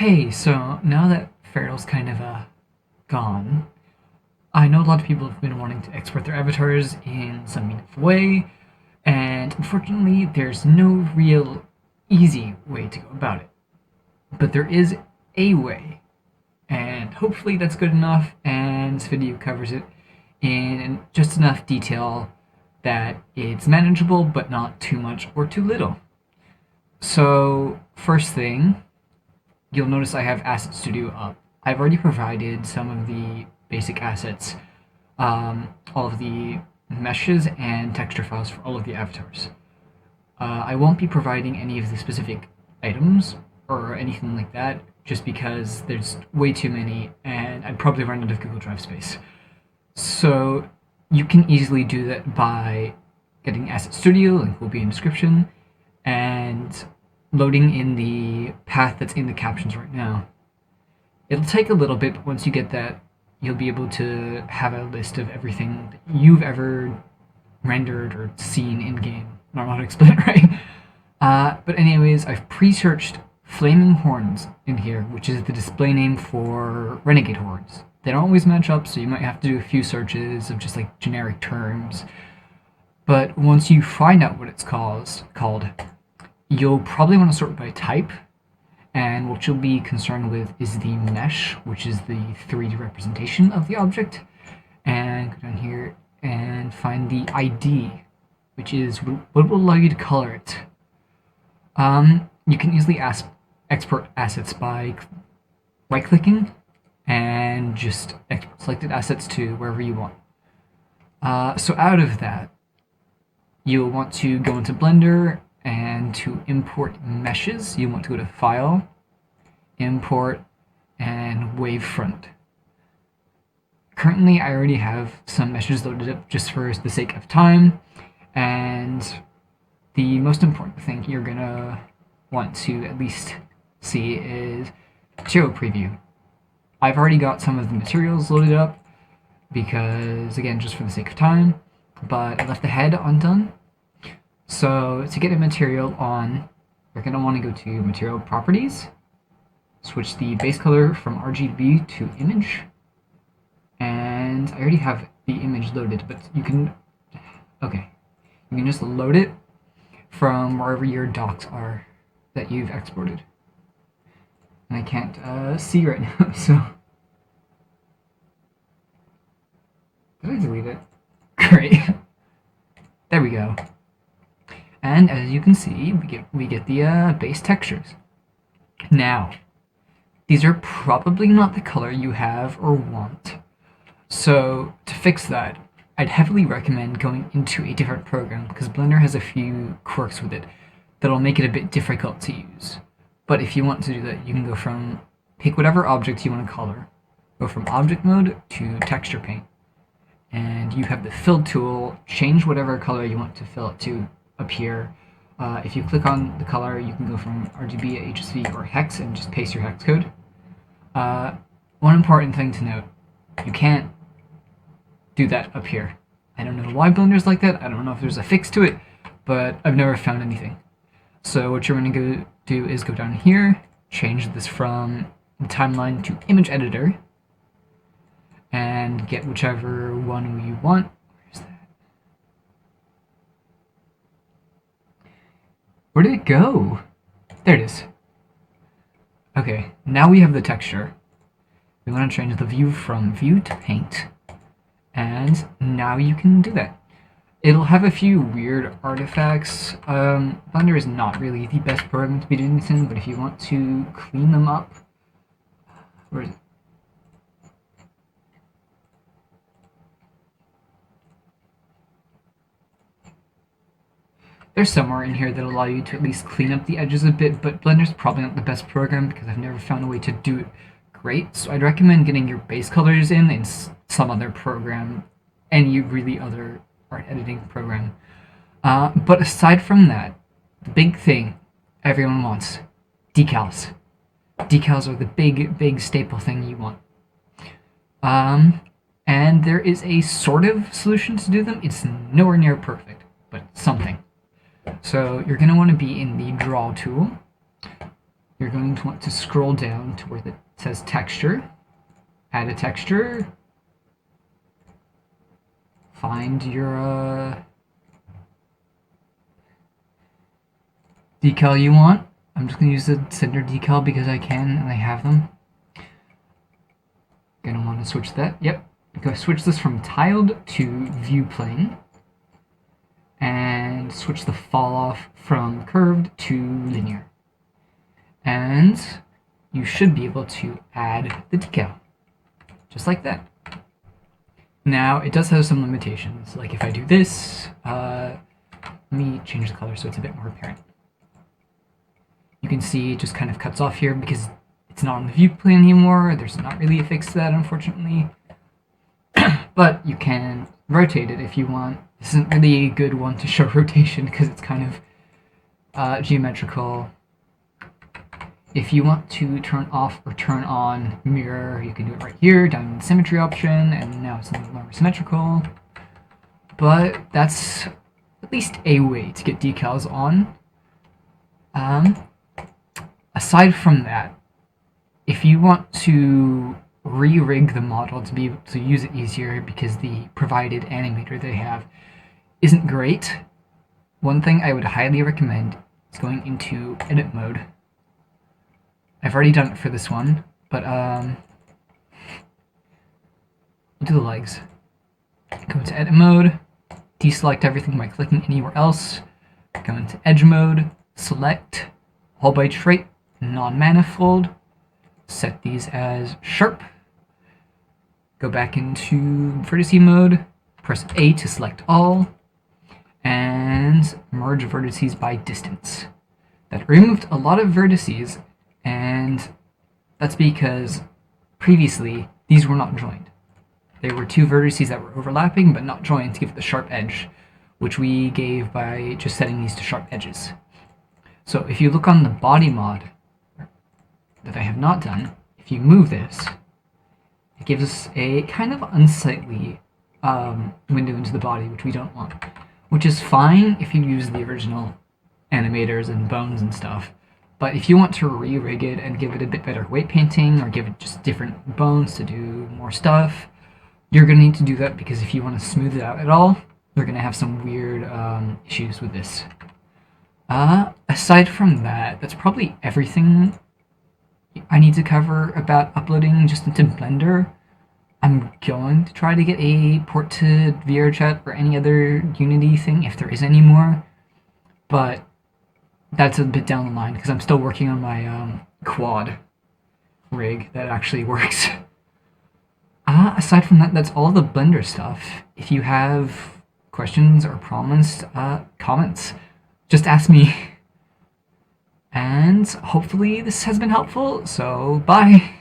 Hey, so now that Fer.al's kind of gone, I know a lot of people have been wanting to export their avatars in some meaningful way, and unfortunately, there's no real easy way to go about it. But there is a way, and hopefully that's good enough, and this video covers it in just enough detail that it's manageable, but not too much or too little. So, first thing, you'll notice I have Asset Studio up. I've already provided some of the basic assets, all of the meshes and texture files for all of the avatars. I won't be providing any of the specific items or anything like that, just because there's way too many and I'd probably run out of Google Drive space. So you can easily do that by getting Asset Studio, link will be in the description, and loading in the path that's in the captions right now. It'll take a little bit, but once you get that, you'll be able to have a list of everything that you've ever rendered or seen in game. I don't know how to explain it right. But anyways, I've pre-searched Flaming Horns in here, which is the display name for Renegade Horns. They don't always match up, so you might have to do a few searches of just like generic terms. But once you find out what it's called, you'll probably want to sort by type, and what you'll be concerned with is the mesh, which is the 3D representation of the object. And go down here and find the ID, which is what will allow you to color it. You can easily export assets by right-clicking and just export selected assets to wherever you want. So out of that, you'll want to go into Blender, and to import meshes, you want to go to File, Import, and Wavefront. Currently, I already have some meshes loaded up just for the sake of time, and the most important thing you're gonna want to at least see is material preview. I've already got some of the materials loaded up because, again, just for the sake of time, but I left the head undone. So to get a material on, you're going to want to go to Material Properties, switch the base color from RGB to Image, and I already have the image loaded, but you can just load it from wherever your docs are that you've exported. And I can't see right now, so... Did I delete it? Great. There we go. And as you can see, we get the base textures. Now, these are probably not the color you have or want. So to fix that, I'd heavily recommend going into a different program, because Blender has a few quirks with it that'll make it a bit difficult to use. But if you want to do that, you can go from, pick whatever object you want to color, go from object mode to texture paint. And you have the fill tool, change whatever color you want to fill it to appear. If you click on the color, you can go from RGB, HSV, or hex and just paste your hex code. One important thing to note, you can't do that up here. I don't know why Blender's like that, I don't know if there's a fix to it, but I've never found anything. So what you're going to go do is go down here, change this from timeline to image editor, and get whichever one you want. Where did it go? There it is. Okay, now we have the texture. We want to change the view from view to paint. And now you can do that. It'll have a few weird artifacts. Blender is not really the best program to be doing this in, but if you want to clean them up... Where is it? There's somewhere in here that'll allow you to at least clean up the edges a bit, but Blender's probably not the best program because I've never found a way to do it great. So I'd recommend getting your base colors in some other program, any really other art editing program. But aside from that, the big thing everyone wants, decals. Decals are the big staple thing you want. And there is a sort of solution to do them. It's nowhere near perfect, but something. So you're going to want to be in the Draw tool. you're going to want to scroll down to where it says texture, add a texture, find your decal you want. I'm just going to use the center decal because I can and I have them. Gonna want to switch that. Yep. Go switch this from tiled to view plane. And switch the fall off from curved to linear. And you should be able to add the decal. Just like that. Now, it does have some limitations. Like if I do this, let me change the color so it's a bit more apparent. You can see it just kind of cuts off here because it's not on the view plane anymore. There's not really a fix to that, unfortunately. But you can rotate it if you want. This isn't really a good one to show rotation because it's kind of geometrical. If you want to turn off or turn on mirror, you can do it right here, down in the symmetry option, and now it's a little more symmetrical. But that's at least a way to get decals on. Aside from that, if you want to re-rig the model to be able to use it easier because the provided animator they have isn't great, one thing I would highly recommend is going into edit mode. I've already done it for this one, but we'll do the legs. Go into edit mode, deselect everything by clicking anywhere else, go into edge mode, select whole by trait, non-manifold, set these as sharp, go back into vertice mode, press A to select all, and merge vertices by distance. That removed a lot of vertices, and that's because previously these were not joined. There were two vertices that were overlapping but not joined to give it the sharp edge, which we gave by just setting these to sharp edges. So if you look on the body mod that I have not done, if you move this, it gives us a kind of unsightly window into the body, which we don't want. Which is fine if you use the original animators and bones and stuff. But if you want to re-rig it and give it a bit better weight painting, or give it just different bones to do more stuff, you're going to need to do that, because if you want to smooth it out at all, you're going to have some weird issues with this. Aside from that, that's probably everything I need to cover about uploading just into Blender. I'm going to try to get a port to VRChat or any other Unity thing, if there is any more. But that's a bit down the line, because I'm still working on my quad rig that actually works. Aside from that, that's all the Blender stuff. If you have questions or comments, just ask me. And hopefully this has been helpful, so bye!